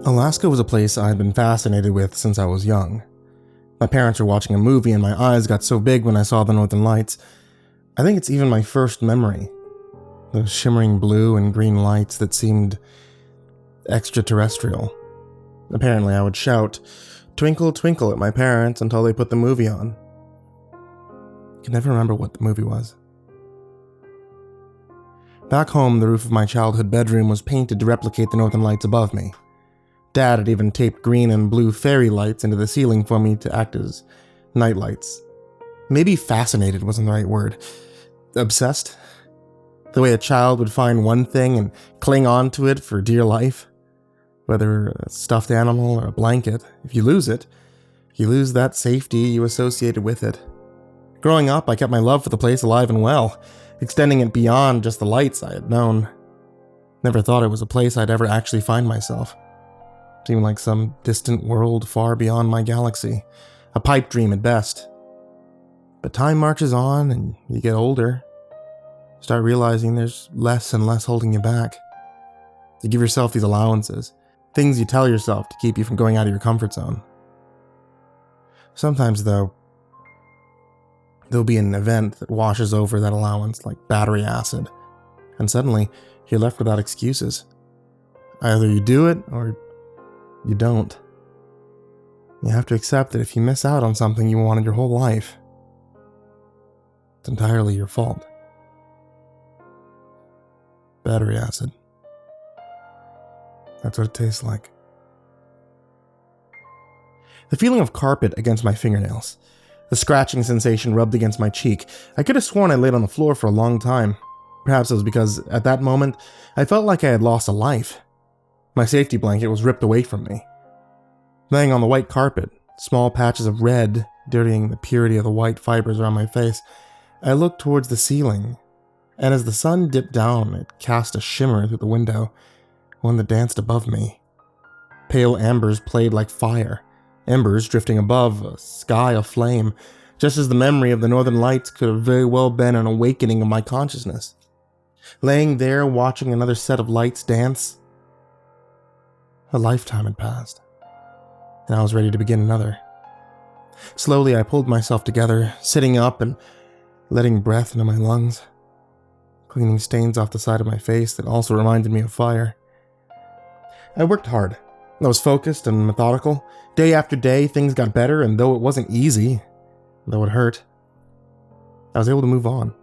Alaska was a place I had been fascinated with since I was young. My parents were watching a movie and my eyes got so big when I saw the northern lights. I think it's even my first memory. Those shimmering blue and green lights that seemed extraterrestrial. Apparently I would shout, "Twinkle, twinkle," at my parents until they put the movie on. I can never remember what the movie was. Back home, the roof of my childhood bedroom was painted to replicate the northern lights above me. Dad had even taped green and blue fairy lights into the ceiling for me to act as night lights. Maybe fascinated wasn't the right word. Obsessed? The way a child would find one thing and cling on to it for dear life. Whether a stuffed animal or a blanket, if you lose it, you lose that safety you associated with it. Growing up, I kept my love for the place alive and well, extending it beyond just the lights I had known. Never thought it was a place I'd ever actually find myself. Seemed like some distant world far beyond my galaxy, a pipe dream at best. But time marches on and you get older. Start realizing there's less and less holding you back. You give yourself these allowances, things you tell yourself to keep you from going out of your comfort zone. Sometimes, though, there'll be an event that washes over that allowance like battery acid, and suddenly you're left without excuses. Either you do it or you don't. You have to accept that if you miss out on something you wanted your whole life, it's entirely your fault. Battery acid. That's what it tastes like. The feeling of carpet against my fingernails. The scratching sensation rubbed against my cheek. I could have sworn I laid on the floor for a long time. Perhaps it was because, at that moment, I felt like I had lost a life. My safety blanket was ripped away from me. Laying on the white carpet, small patches of red dirtying the purity of the white fibers around my face, I looked towards the ceiling, and as the sun dipped down, it cast a shimmer through the window, one that danced above me. Pale embers played like fire, embers drifting above a sky of flame, just as the memory of the northern lights could have very well been an awakening of my consciousness. Laying there, watching another set of lights dance, a lifetime had passed, and I was ready to begin another. Slowly, I pulled myself together, sitting up and letting breath into my lungs, cleaning stains off the side of my face that also reminded me of fire. I worked hard. I was focused and methodical. Day after day, things got better, and though it wasn't easy, though it hurt, I was able to move on.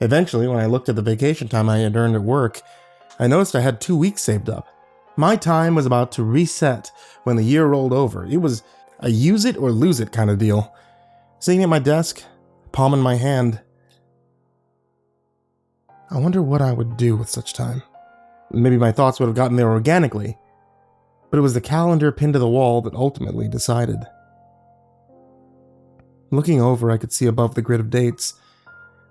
Eventually, when I looked at the vacation time I had earned at work, I noticed I had 2 weeks saved up. My time was about to reset when the year rolled over. It was a use it or lose it kind of deal. Sitting at my desk, palm in my hand, I wonder what I would do with such time. Maybe my thoughts would have gotten there organically, but it was the calendar pinned to the wall that ultimately decided. Looking over, I could see above the grid of dates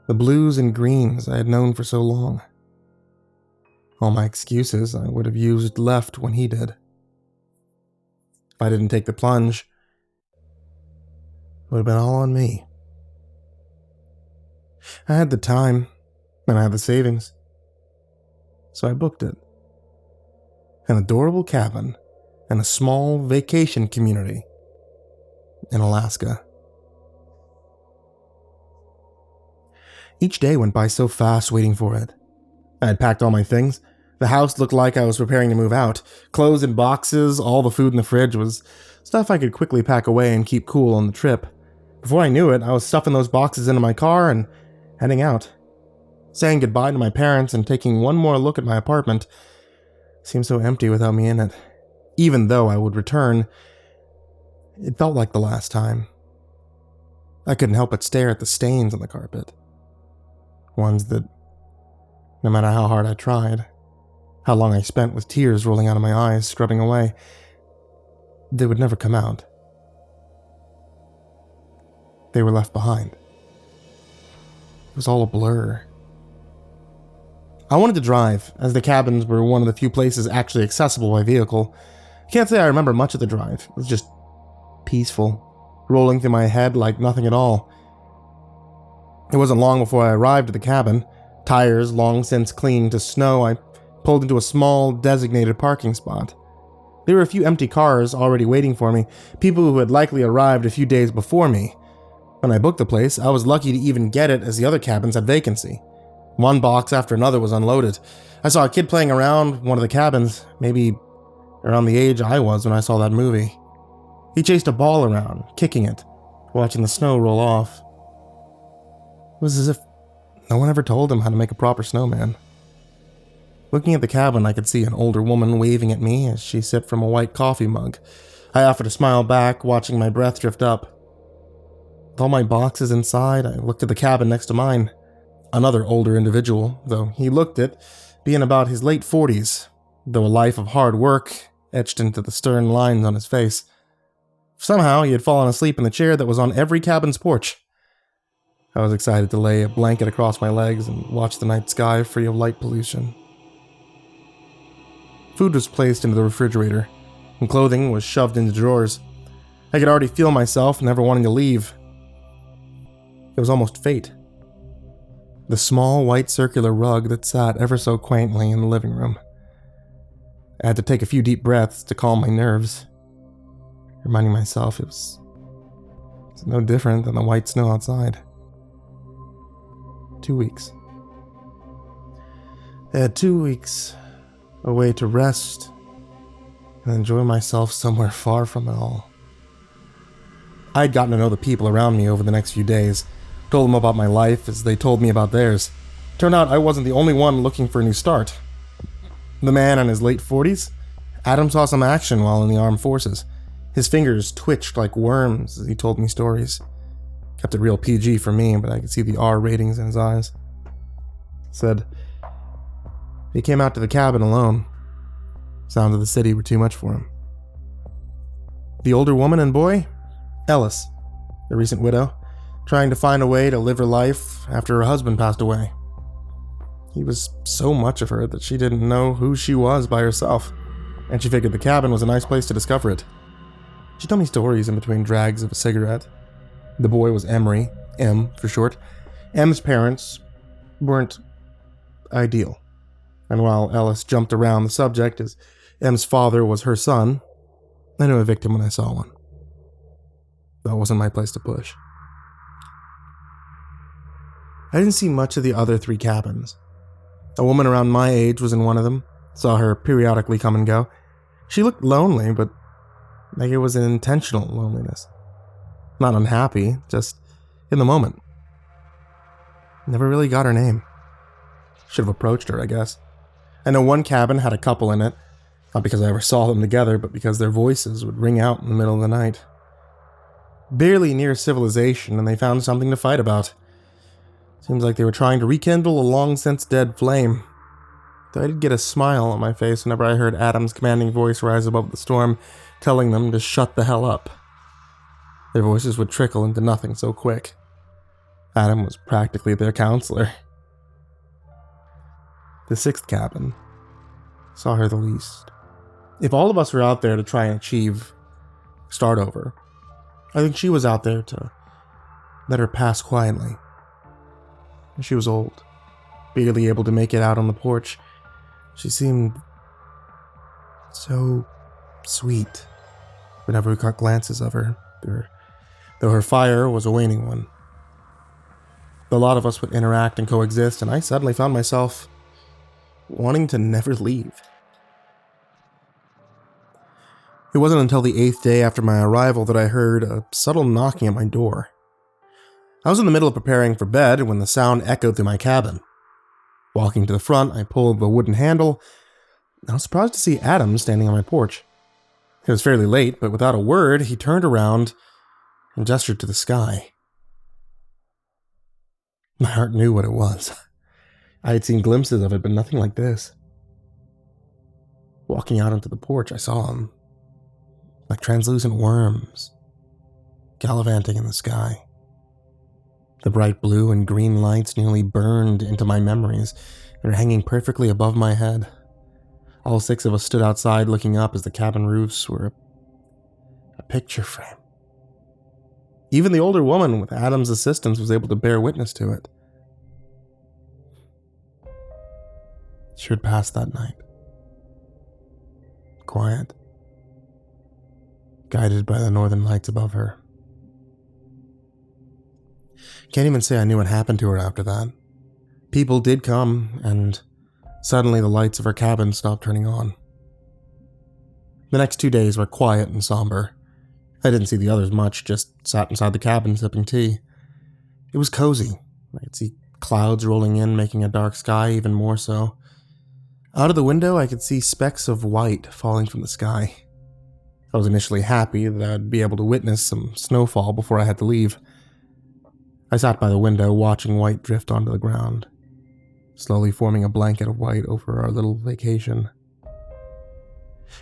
the blues and greens I had known for so long. All my excuses I would have used left when he did. If I didn't take the plunge, it would have been all on me. I had the time, and I had the savings, so I booked it. An adorable cabin and a small vacation community in Alaska. Each day went by so fast waiting for it. I had packed all my things. The house looked like I was preparing to move out. Clothes in boxes, all the food in the fridge was stuff I could quickly pack away and keep cool on the trip. Before I knew it, I was stuffing those boxes into my car and heading out. Saying goodbye to my parents and taking one more look at my apartment seemed so empty without me in it. Even though I would return, it felt like the last time. I couldn't help but stare at the stains on the carpet. Ones that, no matter how hard I tried, how long I spent with tears rolling out of my eyes, scrubbing away, they would never come out. They were left behind. It was all a blur. I wanted to drive, as the cabins were one of the few places actually accessible by vehicle. I can't say I remember much of the drive. It was just peaceful, rolling through my head like nothing at all. It wasn't long before I arrived at the cabin. Tires long since cleaned to snow, I pulled into a small, designated parking spot. There were a few empty cars already waiting for me, people who had likely arrived a few days before me. When I booked the place, I was lucky to even get it as the other cabins had vacancy. One box after another was unloaded. I saw a kid playing around one of the cabins, maybe around the age I was when I saw that movie. He chased a ball around, kicking it, watching the snow roll off. It was as if no one ever told him how to make a proper snowman. Looking at the cabin, I could see an older woman waving at me as she sipped from a white coffee mug. I offered to smile back, watching my breath drift up. With all my boxes inside, I looked at the cabin next to mine. Another older individual, though he looked it, being about his late 40s, though a life of hard work etched into the stern lines on his face. Somehow, he had fallen asleep in the chair that was on every cabin's porch. I was excited to lay a blanket across my legs and watch the night sky free of light pollution. Food was placed into the refrigerator, and clothing was shoved into drawers. I could already feel myself never wanting to leave. It was almost fate. The small white circular rug that sat ever so quaintly in the living room. I had to take a few deep breaths to calm my nerves, reminding myself it's no different than the white snow outside. 2 weeks. I had 2 weeks away to rest and enjoy myself somewhere far from it all. I had gotten to know the people around me over the next few days, told them about my life as they told me about theirs. Turned out I wasn't the only one looking for a new start. The man in his late 40s, Adam saw some action while in the armed forces. His fingers twitched like worms as he told me stories. Kept it real PG for me, but I could see the R ratings in his eyes. Said he came out to the cabin alone. Sounds of the city were too much for him. The older woman and boy? Ellis, the recent widow, trying to find a way to live her life after her husband passed away. He was so much of her that she didn't know who she was by herself, and she figured the cabin was a nice place to discover it. She told me stories in between drags of a cigarette. The boy was Emery, M for short. M's parents weren't ideal, and while Ellis jumped around the subject as M's father was her son, I knew a victim when I saw one. That wasn't my place to push. I didn't see much of the other 3 cabins. A woman around my age was in one of them, saw her periodically come and go. She looked lonely, but like it was an intentional loneliness. Not unhappy, just in the moment. Never really got her name. Should have approached her, I guess. I know one cabin had a couple in it, not because I ever saw them together, but because their voices would ring out in the middle of the night. Barely near civilization, and they found something to fight about. Seems like they were trying to rekindle a long-since-dead flame. Though I did get a smile on my face whenever I heard Adam's commanding voice rise above the storm, telling them to shut the hell up. Their voices would trickle into nothing so quick. Adam was practically their counselor. The 6th cabin saw her the least. If all of us were out there to try and start over, I think she was out there to let her pass quietly. She was old, barely able to make it out on the porch. She seemed so sweet whenever we caught glances of her, though her fire was a waning one. A lot of us would interact and coexist, and I suddenly found myself wanting to never leave. It wasn't until the 8th day after my arrival that I heard a subtle knocking at my door. I was in the middle of preparing for bed when the sound echoed through my cabin. Walking to the front, I pulled the wooden handle. I was surprised to see Adam standing on my porch. It was fairly late, but without a word, he turned around and gestured to the sky. My heart knew what it was. I had seen glimpses of it, but nothing like this. Walking out onto the porch, I saw him, like translucent worms, gallivanting in the sky. The bright blue and green lights nearly burned into my memories and were hanging perfectly above my head. All 6 of us stood outside looking up as the cabin roofs were a picture frame. Even the older woman with Adam's assistance was able to bear witness to it. She had passed that night. Quiet, guided by the northern lights above her. Can't even say I knew what happened to her after that. People did come, and suddenly the lights of her cabin stopped turning on. The next 2 days were quiet and somber. I didn't see the others much, just sat inside the cabin sipping tea. It was cozy. I could see clouds rolling in, making a dark sky even more so. Out of the window, I could see specks of white falling from the sky. I was initially happy that I'd be able to witness some snowfall before I had to leave. I sat by the window, watching white drift onto the ground, slowly forming a blanket of white over our little vacation.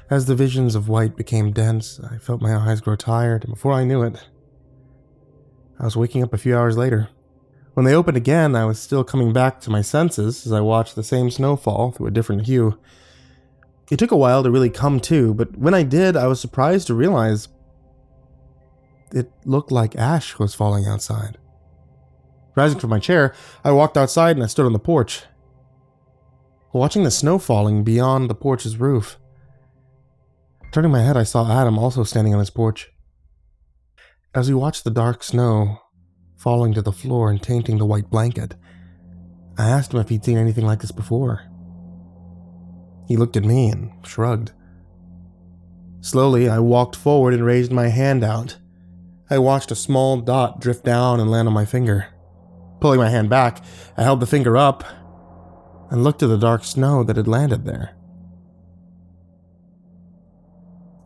As the visions of white became dense, I felt my eyes grow tired, and before I knew it, I was waking up a few hours later. When they opened again, I was still coming back to my senses as I watched the same snowfall through a different hue. It took a while to really come to, but when I did, I was surprised to realize it looked like ash was falling outside. Rising from my chair, I walked outside and I stood on the porch, watching the snow falling beyond the porch's roof. Turning my head, I saw Adam also standing on his porch. As we watched the dark snow falling to the floor and tainting the white blanket, I asked him if he'd seen anything like this before. He looked at me and shrugged. Slowly, I walked forward and raised my hand out. I watched a small dot drift down and land on my finger. Pulling my hand back, I held the finger up and looked at the dark snow that had landed there.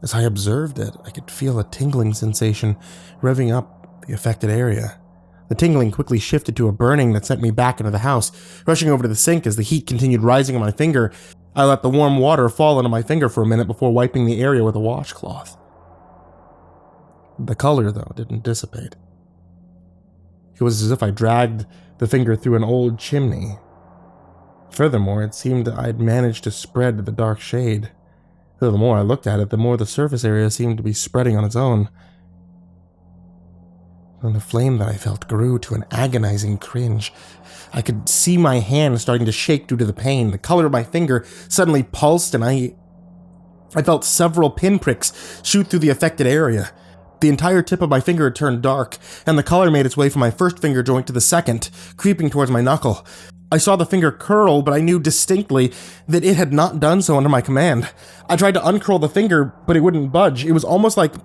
As I observed it, I could feel a tingling sensation revving up the affected area. The tingling quickly shifted to a burning that sent me back into the house. Rushing over to the sink as the heat continued rising on my finger, I let the warm water fall into my finger for a minute before wiping the area with a washcloth. The color, though, didn't dissipate. It was as if I dragged the finger through an old chimney. Furthermore, it seemed I'd managed to spread the dark shade. The more I looked at it, the more the surface area seemed to be spreading on its own. And the flame that I felt grew to an agonizing cringe. I could see my hand starting to shake due to the pain. The color of my finger suddenly pulsed, and I felt several pinpricks shoot through the affected area. The entire tip of my finger had turned dark, and the color made its way from my first finger joint to the second, creeping towards my knuckle. I saw the finger curl, but I knew distinctly that it had not done so under my command. I tried to uncurl the finger, but it wouldn't budge. It was almost like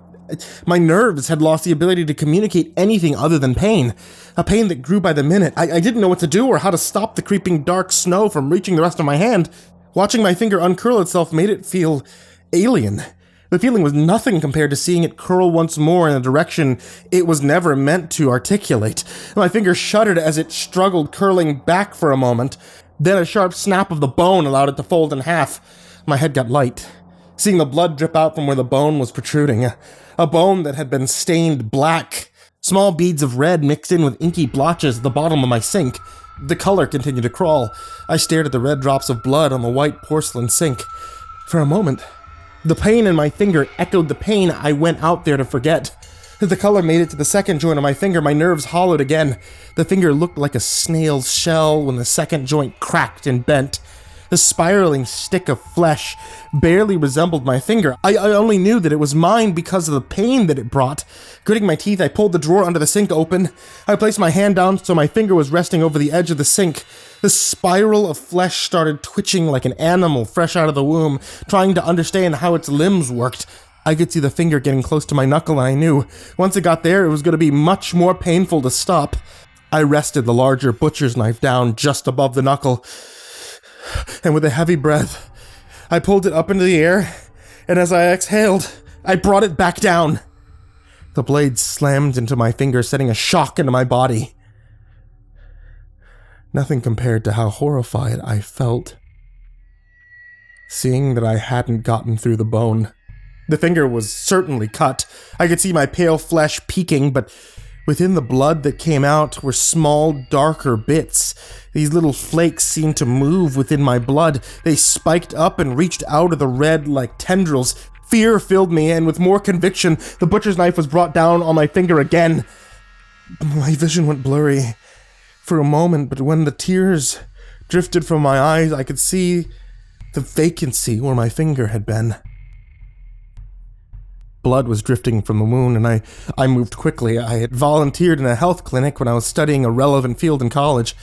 my nerves had lost the ability to communicate anything other than pain. A pain that grew by the minute. I didn't know what to do or how to stop the creeping dark snow from reaching the rest of my hand. Watching my finger uncurl itself made it feel alien. The feeling was nothing compared to seeing it curl once more in a direction it was never meant to articulate. My finger shuddered as it struggled, curling back for a moment. Then a sharp snap of the bone allowed it to fold in half. My head got light, seeing the blood drip out from where the bone was protruding. A bone that had been stained black. Small beads of red mixed in with inky blotches at the bottom of my sink. The color continued to crawl. I stared at the red drops of blood on the white porcelain sink. For a moment, the pain in my finger echoed the pain I went out there to forget. As the color made it to the second joint of my finger, my nerves hollowed again. The finger looked like a snail's shell when the second joint cracked and bent. The spiraling stick of flesh barely resembled my finger. I only knew that it was mine because of the pain that it brought. Gritting my teeth, I pulled the drawer under the sink open. I placed my hand down so my finger was resting over the edge of the sink. The spiral of flesh started twitching like an animal fresh out of the womb, trying to understand how its limbs worked. I could see the finger getting close to my knuckle, and I knew once it got there, it was going to be much more painful to stop. I rested the larger butcher's knife down just above the knuckle, and with a heavy breath, I pulled it up into the air, and as I exhaled, I brought it back down. The blade slammed into my finger, sending a shock into my body. Nothing compared to how horrified I felt, seeing that I hadn't gotten through the bone. The finger was certainly cut. I could see my pale flesh peeking, but within the blood that came out were small, darker bits. These little flakes seemed to move within my blood. They spiked up and reached out of the red like tendrils. Fear filled me, and with more conviction, the butcher's knife was brought down on my finger again. My vision went blurry for a moment, but when the tears drifted from my eyes, I could see the vacancy where my finger had been. Blood was drifting from the wound, and I moved quickly. I had volunteered in a health clinic when I was studying a relevant field in college.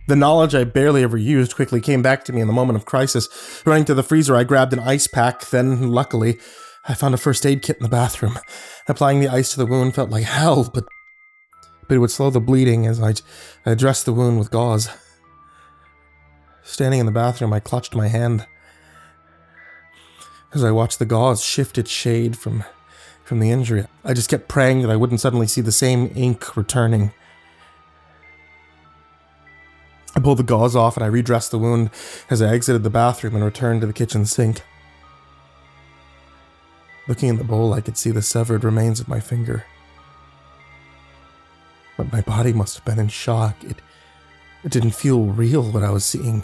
The knowledge I barely ever used quickly came back to me in the moment of crisis. Running to the freezer, I grabbed an ice pack. Then, luckily, I found a first aid kit in the bathroom. Applying the ice to the wound felt like hell, but it would slow the bleeding as I dressed the wound with gauze. Standing in the bathroom, I clutched my hand as I watched the gauze shift its shade from the injury. I just kept praying that I wouldn't suddenly see the same ink returning. I pulled the gauze off and I redressed the wound as I exited the bathroom and returned to the kitchen sink. Looking in the bowl, I could see the severed remains of my finger. But my body must have been in shock. It didn't feel real, what I was seeing.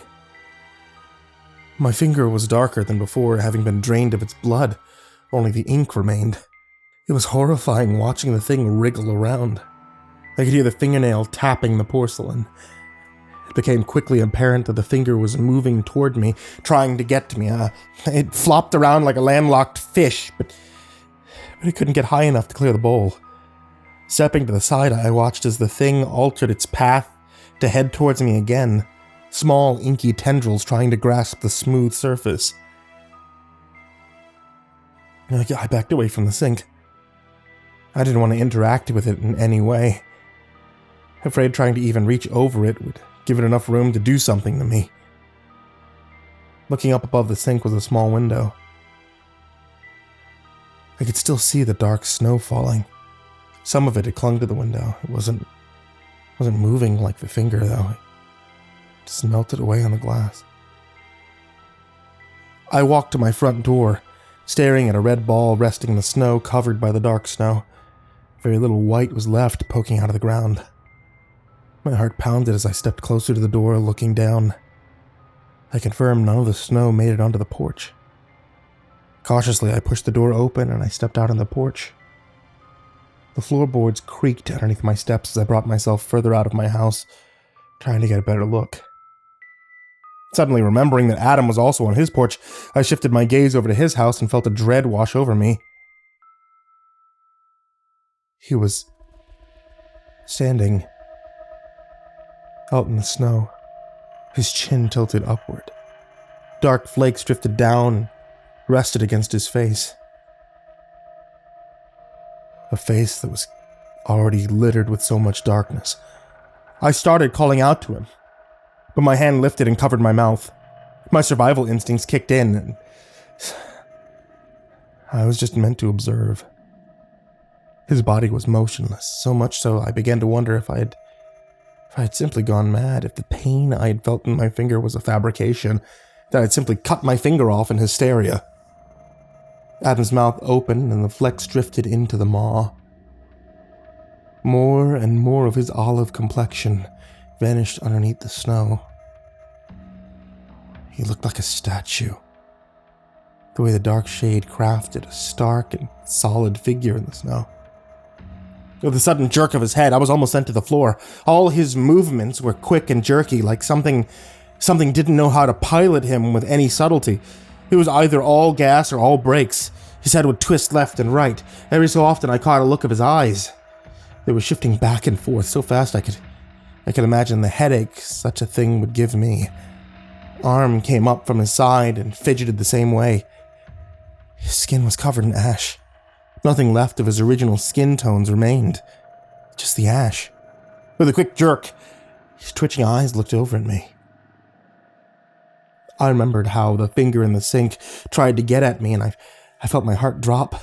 My finger was darker than before, having been drained of its blood. Only the ink remained. It was horrifying watching the thing wriggle around. I could hear the fingernail tapping the porcelain. It became quickly apparent that the finger was moving toward me, trying to get to me. It flopped around like a landlocked fish, but it couldn't get high enough to clear the bowl. Stepping to the side, I watched as the thing altered its path to head towards me again, small inky tendrils trying to grasp the smooth surface. I backed away from the sink. I didn't want to interact with it in any way, afraid trying to even reach over it would give it enough room to do something to me. Looking up above the sink was a small window. I could still see the dark snow falling. Some of it had clung to the window. It wasn't moving like the finger, though. It just melted away on the glass. I walked to my front door, staring at a red ball resting in the snow covered by the dark snow. Very little white was left poking out of the ground. My heart pounded as I stepped closer to the door, looking down. I confirmed none of the snow made it onto the porch. Cautiously, I pushed the door open and I stepped out on the porch. The floorboards creaked underneath my steps as I brought myself further out of my house, trying to get a better look. Suddenly remembering that Adam was also on his porch, I shifted my gaze over to his house and felt a dread wash over me. He was standing out in the snow, his chin tilted upward. Dark flakes drifted down and rested against his face. A face that was already littered with so much darkness. I started calling out to him, but my hand lifted and covered my mouth. My survival instincts kicked in, and I was just meant to observe. His body was motionless, so much so I began to wonder if I had simply gone mad, if the pain I had felt in my finger was a fabrication, that I'd simply cut my finger off in hysteria. Adam's mouth opened and the flecks drifted into the maw. More and more of his olive complexion vanished underneath the snow. He looked like a statue. The way the dark shade crafted a stark and solid figure in the snow. With a sudden jerk of his head, I was almost sent to the floor. All his movements were quick and jerky, like something didn't know how to pilot him with any subtlety. It was either all gas or all brakes. His head would twist left and right. Every so often I caught a look of his eyes. They were shifting back and forth so fast I could imagine the headache such a thing would give me. Arm came up from his side and fidgeted the same way. His skin was covered in ash. Nothing left of his original skin tones remained. Just the ash. With a quick jerk, his twitching eyes looked over at me. I remembered how the finger in the sink tried to get at me, and I felt my heart drop.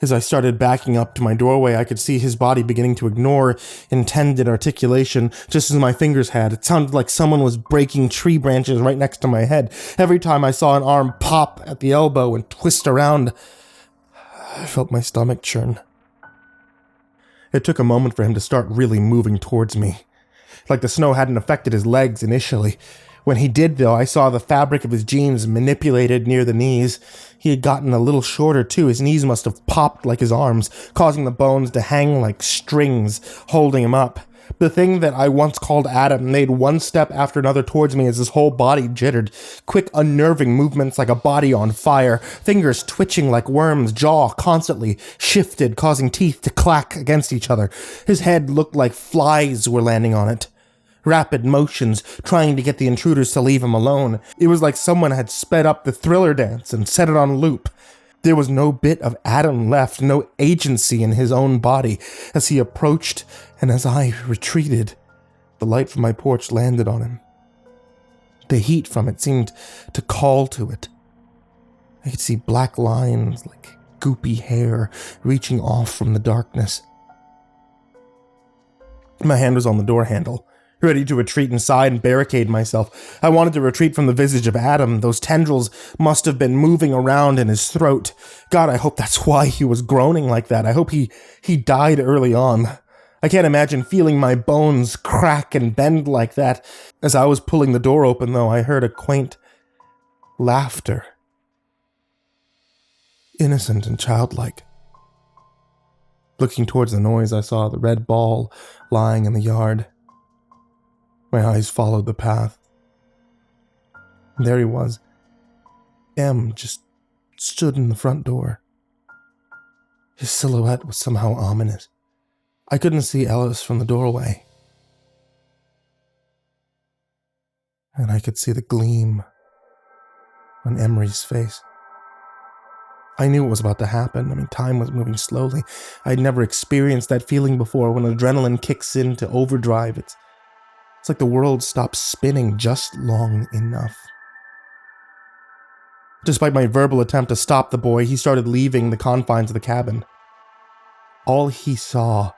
As I started backing up to my doorway, I could see his body beginning to ignore intended articulation, just as my fingers had. It sounded like someone was breaking tree branches right next to my head. Every time I saw an arm pop at the elbow and twist around, I felt my stomach churn. It took a moment for him to start really moving towards me. Like the snow hadn't affected his legs initially. When he did, though, I saw the fabric of his jeans manipulated near the knees. He had gotten a little shorter, too. His knees must have popped like his arms, causing the bones to hang like strings, holding him up. The thing that I once called Adam made one step after another towards me as his whole body jittered. Quick, unnerving movements like a body on fire, fingers twitching like worms, jaw constantly shifted, causing teeth to clack against each other. His head looked like flies were landing on it. Rapid motions, trying to get the intruders to leave him alone. It was like someone had sped up the Thriller dance and set it on loop. There was no bit of Adam left, no agency in his own body. As he approached and as I retreated, the light from my porch landed on him. The heat from it seemed to call to it. I could see black lines like goopy hair reaching off from the darkness. My hand was on the door handle, ready to retreat inside and barricade myself. I wanted to retreat from the visage of Adam. Those tendrils must have been moving around in his throat. God, I hope that's why he was groaning like that. I hope he died early on. I can't imagine feeling my bones crack and bend like that. As I was pulling the door open, though, I heard a quaint laughter. Innocent and childlike. Looking towards the noise, I saw the red ball lying in the yard. My eyes followed the path. And there he was. M just stood in the front door. His silhouette was somehow ominous. I couldn't see Ellis from the doorway. And I could see the gleam on Emery's face. I knew it was about to happen. Time was moving slowly. I'd never experienced that feeling before when adrenaline kicks into overdrive. It's like the world stops spinning just long enough. Despite my verbal attempt to stop the boy, he started leaving the confines of the cabin. All he saw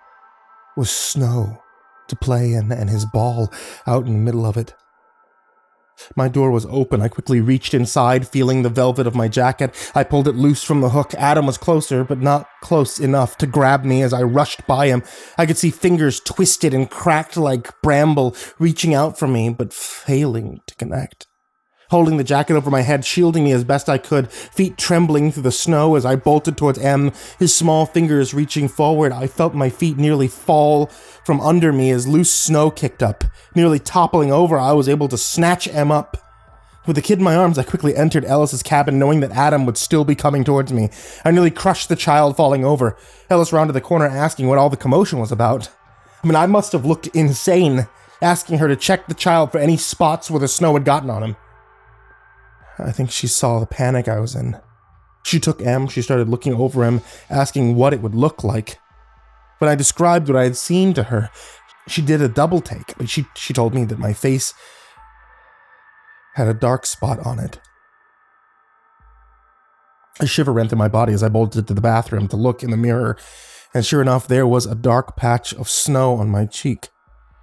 was snow to play in and his ball out in the middle of it. My door was open. I quickly reached inside, feeling the velvet of my jacket. I pulled it loose from the hook. Adam was closer, but not close enough to grab me as I rushed by him. I could see fingers twisted and cracked like bramble, reaching out for me, but failing to connect. Holding the jacket over my head, shielding me as best I could, feet trembling through the snow as I bolted towards M, his small fingers reaching forward. I felt my feet nearly fall from under me as loose snow kicked up. Nearly toppling over, I was able to snatch M up. With the kid in my arms, I quickly entered Ellis's cabin, knowing that Adam would still be coming towards me. I nearly crushed the child falling over. Ellis rounded the corner asking what all the commotion was about. I must have looked insane, asking her to check the child for any spots where the snow had gotten on him. I think she saw the panic I was in. She took M, she started looking over him, asking what it would look like. When I described what I had seen to her, she did a double take. She told me that my face had a dark spot on it. A shiver ran through my body as I bolted to the bathroom to look in the mirror, and sure enough, there was a dark patch of snow on my cheek,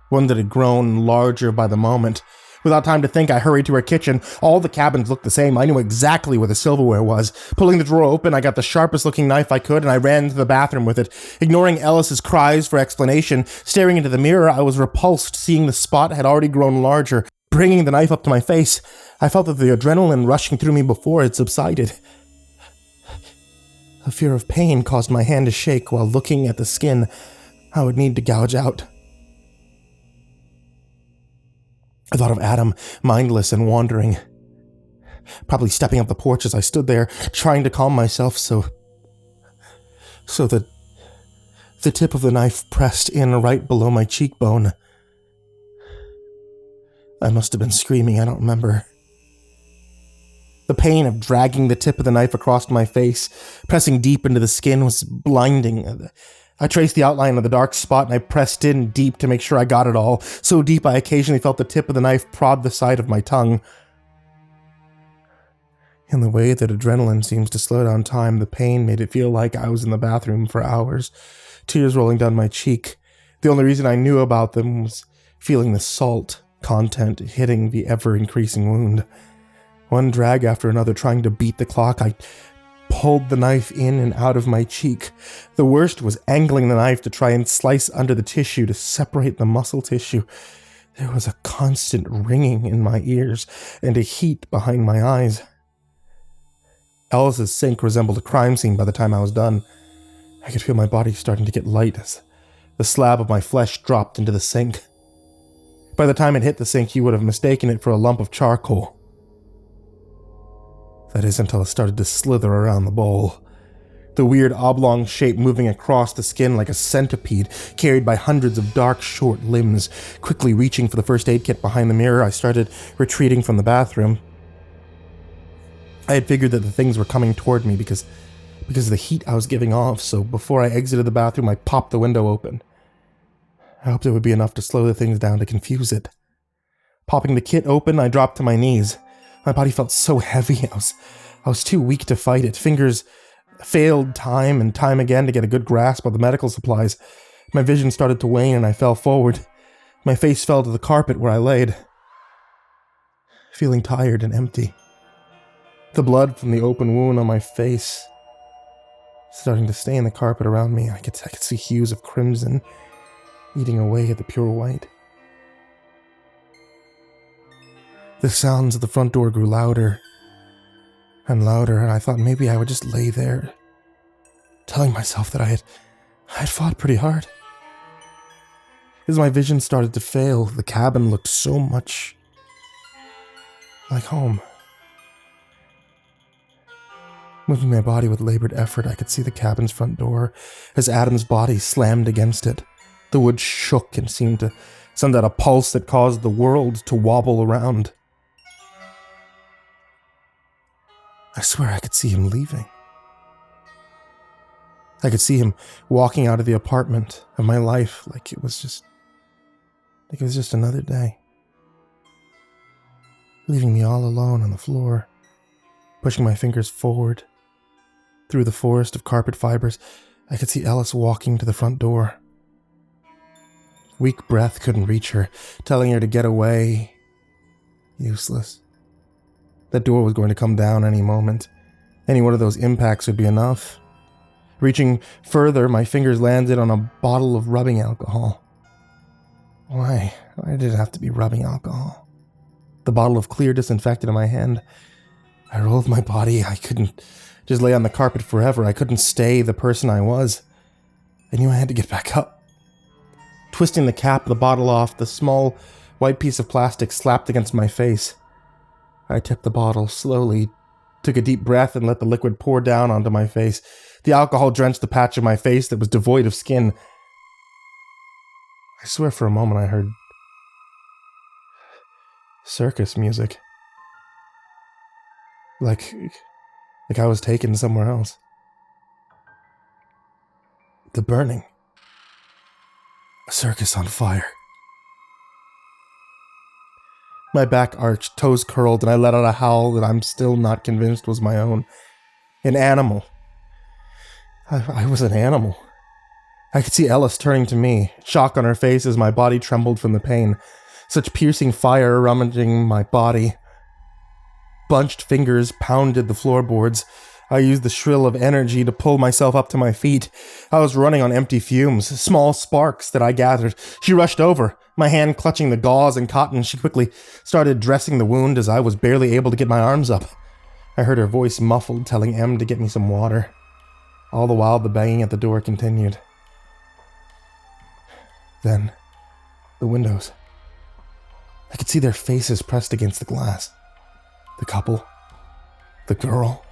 one that had grown larger by the moment. Without time to think, I hurried to her kitchen. All the cabins looked the same. I knew exactly where the silverware was. Pulling the drawer open, I got the sharpest-looking knife I could, and I ran into the bathroom with it. Ignoring Ellis's cries for explanation, staring into the mirror, I was repulsed, seeing the spot had already grown larger. Bringing the knife up to my face, I felt that the adrenaline rushing through me before had subsided. A fear of pain caused my hand to shake while looking at the skin I would need to gouge out. I thought of Adam, mindless and wandering, probably stepping up the porch as I stood there, trying to calm myself so that the tip of the knife pressed in right below my cheekbone. I must have been screaming, I don't remember. The pain of dragging the tip of the knife across my face, pressing deep into the skin, was blinding. I traced the outline of the dark spot and I pressed in deep to make sure I got it all. So deep I occasionally felt the tip of the knife prod the side of my tongue. In the way that adrenaline seems to slow down time, the pain made it feel like I was in the bathroom for hours, tears rolling down my cheek. The only reason I knew about them was feeling the salt content hitting the ever-increasing wound. One drag after another trying to beat the clock, I pulled the knife in and out of my cheek. The worst was angling the knife to try and slice under the tissue to separate the muscle tissue. There was a constant ringing in my ears and a heat behind my eyes. Ellis's sink resembled a crime scene by the time I was done. I could feel my body starting to get light as The slab of my flesh dropped into the sink. By the time it hit the sink, you would have mistaken it for a lump of charcoal. That is until it started to slither around the bowl. The weird oblong shape moving across the skin like a centipede, carried by hundreds of dark, short limbs. Quickly reaching for the first aid kit behind the mirror, I started retreating from the bathroom. I had figured that the things were coming toward me because of the heat I was giving off, so before I exited the bathroom, I popped the window open. I hoped it would be enough to slow the things down to confuse it. Popping the kit open, I dropped to my knees. My body felt so heavy, I was too weak to fight it. Fingers failed time and time again to get a good grasp of the medical supplies. My vision started to wane and I fell forward. My face fell to the carpet where I laid, feeling tired and empty. The blood from the open wound on my face starting to stain the carpet around me. I could see hues of crimson eating away at the pure white. The sounds of the front door grew louder and louder, and I thought maybe I would just lay there, telling myself that I had fought pretty hard. As my vision started to fail, the cabin looked so much like home. Moving my body with labored effort, I could see the cabin's front door as Adam's body slammed against it. The wood shook and seemed to send out a pulse that caused the world to wobble around. I swear I could see him leaving. I could see him walking out of the apartment of my life like it was just another day. Leaving me all alone on the floor, pushing my fingers forward. Through the forest of carpet fibers, I could see Ellis walking to the front door. Weak breath couldn't reach her, telling her to get away. Useless. That door was going to come down any moment. Any one of those impacts would be enough. Reaching further, my fingers landed on a bottle of rubbing alcohol. Why? Why did it have to be rubbing alcohol? The bottle of clear disinfectant in my hand. I rolled my body. I couldn't just lay on the carpet forever. I couldn't stay the person I was. I knew I had to get back up. Twisting the cap of the bottle off, the small white piece of plastic slapped against my face. I tipped the bottle slowly, took a deep breath, and let the liquid pour down onto my face. The alcohol drenched the patch of my face that was devoid of skin. I swear for a moment I heard circus music. Like I was taken somewhere else. The burning. A circus on fire. My back arched, toes curled, and I let out a howl that I'm still not convinced was my own. An animal. I was an animal. I could see Ellis turning to me, shock on her face as my body trembled from the pain. Such piercing fire rummaging my body. Bunched fingers pounded the floorboards. I used the shrill of energy to pull myself up to my feet. I was running on empty fumes, small sparks that I gathered. She rushed over, my hand clutching the gauze and cotton. She quickly started dressing the wound as I was barely able to get my arms up. I heard her voice muffled, telling Em to get me some water. All the while, the banging at the door continued. Then, the windows. I could see their faces pressed against the glass. The couple. The girl.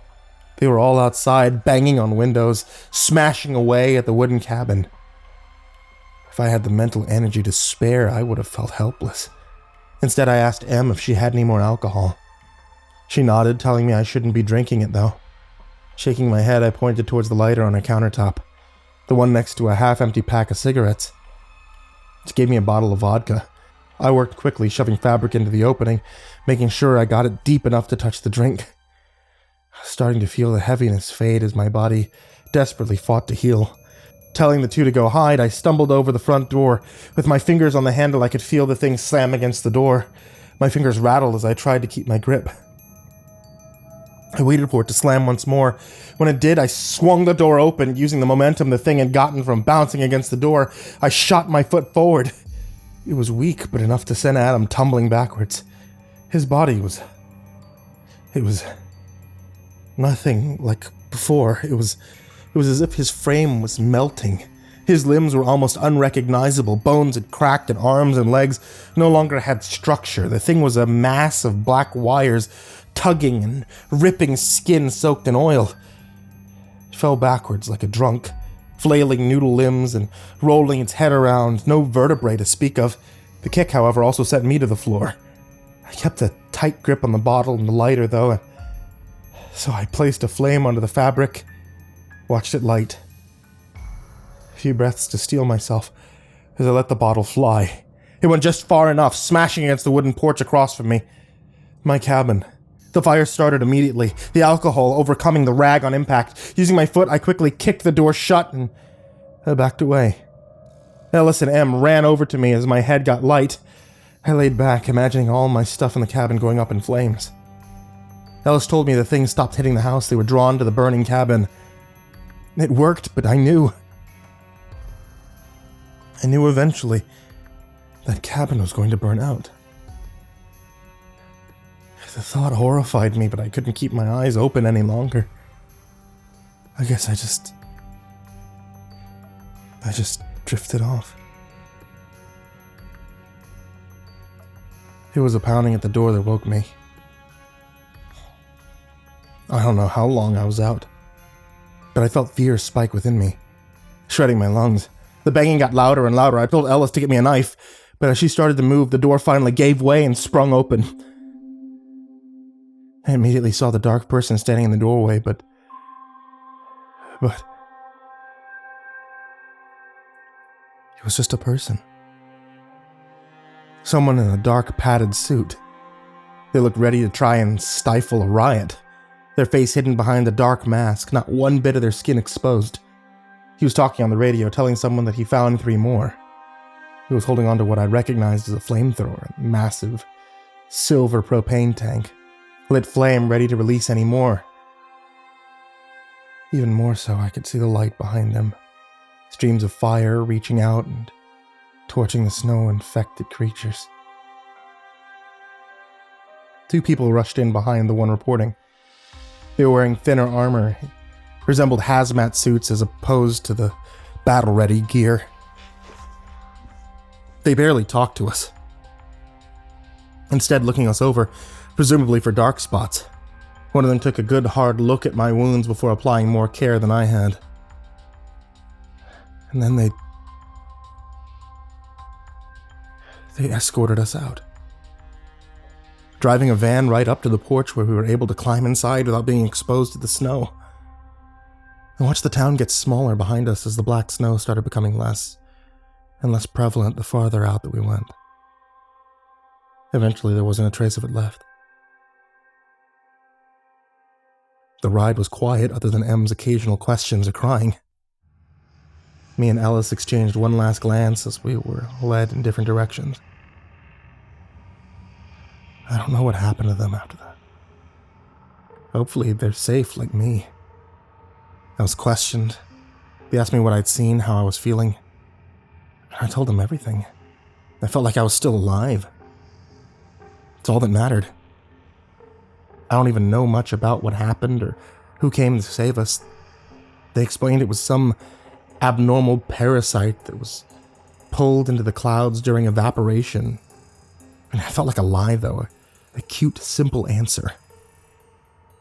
They were all outside, banging on windows, smashing away at the wooden cabin. If I had the mental energy to spare, I would have felt helpless. Instead, I asked Em if she had any more alcohol. She nodded, telling me I shouldn't be drinking it, though. Shaking my head, I pointed towards the lighter on her countertop, the one next to a half-empty pack of cigarettes. She gave me a bottle of vodka. I worked quickly, shoving fabric into the opening, making sure I got it deep enough to touch the drink. Starting to feel the heaviness fade as my body desperately fought to heal. Telling the two to go hide, I stumbled over the front door. With my fingers on the handle, I could feel the thing slam against the door. My fingers rattled as I tried to keep my grip. I waited for it to slam once more. When it did, I swung the door open, using the momentum the thing had gotten from bouncing against the door. I shot my foot forward. It was weak, but enough to send Adam tumbling backwards. His body was... It was... nothing like before. It was as if his frame was melting, His limbs were almost unrecognizable. Bones had cracked and arms and legs no longer had structure. The thing was a mass of black wires tugging and ripping skin soaked in oil. It fell backwards like a drunk, flailing noodle limbs and rolling its head around, no vertebrae to speak of. The kick, however, also sent me to the floor. I kept a tight grip on the bottle and the lighter, though, and so I placed a flame onto the fabric, watched it light. A few breaths to steel myself as I let the bottle fly. It went just far enough, smashing against the wooden porch across from me. My cabin. The fire started immediately, the alcohol overcoming the rag on impact. Using my foot, I quickly kicked the door shut and I backed away. Ellis and Em ran over to me as my head got light. I laid back, imagining all my stuff in the cabin going up in flames. Ellis told me the things stopped hitting the house. They were drawn to the burning cabin. It worked, but I knew. I knew eventually that cabin was going to burn out. The thought horrified me, but I couldn't keep my eyes open any longer. I guess I just drifted off. It was a pounding at the door that woke me. I don't know how long I was out, but I felt fear spike within me, shredding my lungs. The banging got louder and louder. I told Ellis to get me a knife, but as she started to move, the door finally gave way and sprung open. I immediately saw the dark person standing in the doorway, but it was just a person. Someone in a dark padded suit. They looked ready to try and stifle a riot, their face hidden behind a dark mask, not one bit of their skin exposed. He was talking on the radio, telling someone that he found 3 more. He was holding onto what I recognized as a flamethrower, a massive silver propane tank. Lit flame ready to release any more. Even more so, I could see the light behind him. Streams of fire reaching out and torching the snow-infected creatures. 2 people rushed in behind the one reporting. They were wearing thinner armor, resembled hazmat suits as opposed to the battle-ready gear. They barely talked to us, instead looking us over, presumably for dark spots. One of them took a good hard look at my wounds before applying more care than I had. And then they escorted us out, driving a van right up to the porch where we were able to climb inside without being exposed to the snow. I watched the town get smaller behind us as the black snow started becoming less and less prevalent the farther out that we went. Eventually, there wasn't a trace of it left. The ride was quiet other than M's occasional questions or crying. Me and Ellis exchanged one last glance as we were led in different directions. I don't know what happened to them after that. Hopefully they're safe like me. I was questioned. They asked me what I'd seen, how I was feeling. And I told them everything. I felt like I was still alive. It's all that mattered. I don't even know much about what happened or who came to save us. They explained it was some abnormal parasite that was pulled into the clouds during evaporation. And I felt like a lie, though. A cute, simple answer.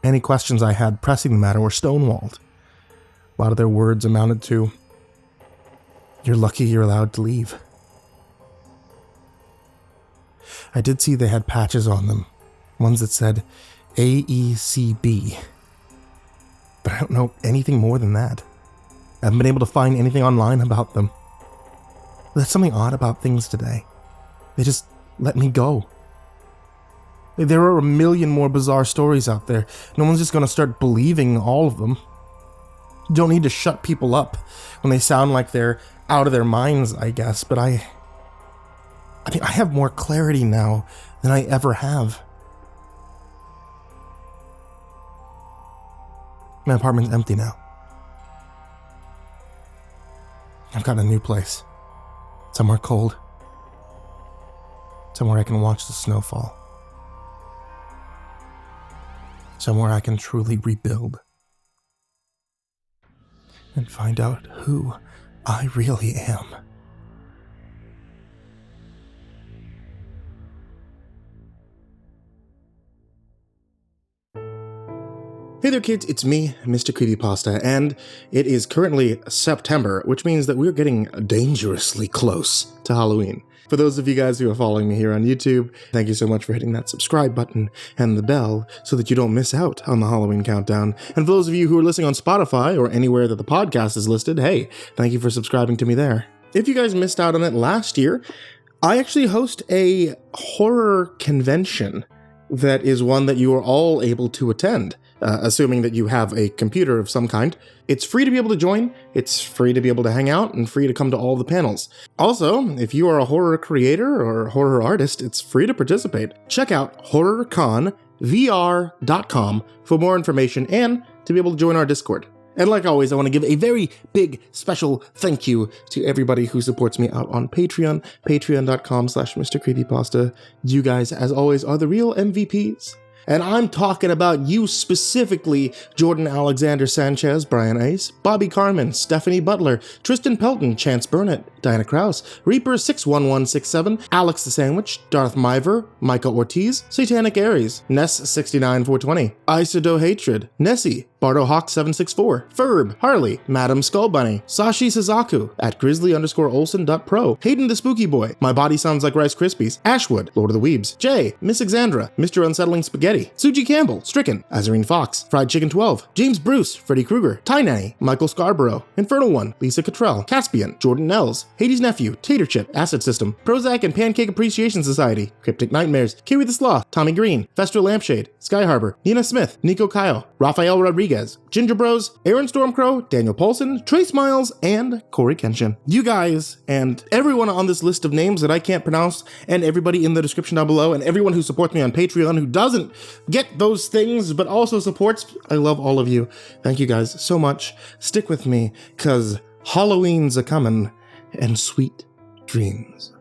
Any questions I had pressing the matter were stonewalled. A lot of their words amounted to, "You're lucky you're allowed to leave." I did see they had patches on them, ones that said AECB. But I don't know anything more than that. I haven't been able to find anything online about them. There's something odd about things today. They just let me go. There are a million more bizarre stories out there. No one's just going to start believing all of them. You don't need to shut people up when they sound like they're out of their minds, I guess, but I have more clarity now than I ever have. My apartment's empty now. I've got a new place. Somewhere cold. Somewhere I can watch the snow fall. Somewhere I can truly rebuild. And find out who I really am. Hey there kids, it's me, MrCreepyPasta, and it is currently September, which means that we're getting dangerously close to Halloween. For those of you guys who are following me here on YouTube, thank you so much for hitting that subscribe button and the bell so that you don't miss out on the Halloween countdown. And for those of you who are listening on Spotify or anywhere that the podcast is listed, hey, thank you for subscribing to me there. If you guys missed out on it last year, I actually host a horror convention that is one that you are all able to attend. Assuming that you have a computer of some kind. It's free to be able to join, it's free to be able to hang out, and free to come to all the panels. Also, if you are a horror creator or horror artist, it's free to participate. Check out horrorconvr.com for more information and to be able to join our Discord. And like always, I want to give a very big special thank you to everybody who supports me out on Patreon, patreon.com/MrCreepyPasta. You guys, as always, are the real MVPs. And I'm talking about you specifically, Jordan Alexander Sanchez, Brian Ace, Bobby Karman, Stephanie Butler, Tristain Pelton, Chance Burnett, Diana Kraus, Reaper61167, Alex the Sandwich, Darth Miver, Micah Ortiz, Satanic Aries, Ness69420, aisodoehtraed, Nessie, BardoHawk764, Ferb, Harley, Madam Skullbunny, Sashi Sazaku, at grizzly_olsen.pro, Kayden the Spooky Boy, MyBodySoundsLikeRiceKrispys, Ashwood, Lord of the Weebs, Jay, Miss Exandra, Mr. Unsettling Spaghetti, Suji Campbell, Stricken, Azarine Fox, Fried Chicken 12, James Bruce, Freddy Krueger, Ty Nanny, Michael Scarborough, Infernal One, Lisa Cottrell, Caspian, Jordan Nels, Hades Nephew, Tater Chip, Acid System, Prozac and Pancake Appreciation Society, Cryptic Nightmares, Kiwi the Sloth, Tommy Green, Festra Lampshade, Sky Harbor, Nina Smith, Nico Kyle, Rafael Rodriguez, Ginger Bros, Aaron Stormcrow, Daniel Paulson, Trace Miles, and Corey Kenshin. You guys, and everyone on this list of names that I can't pronounce, and everybody in the description down below, and everyone who supports me on Patreon who doesn't get those things, but also supports, I love all of you. Thank you guys so much. Stick with me, cause Halloween's a-comin', and sweet dreams.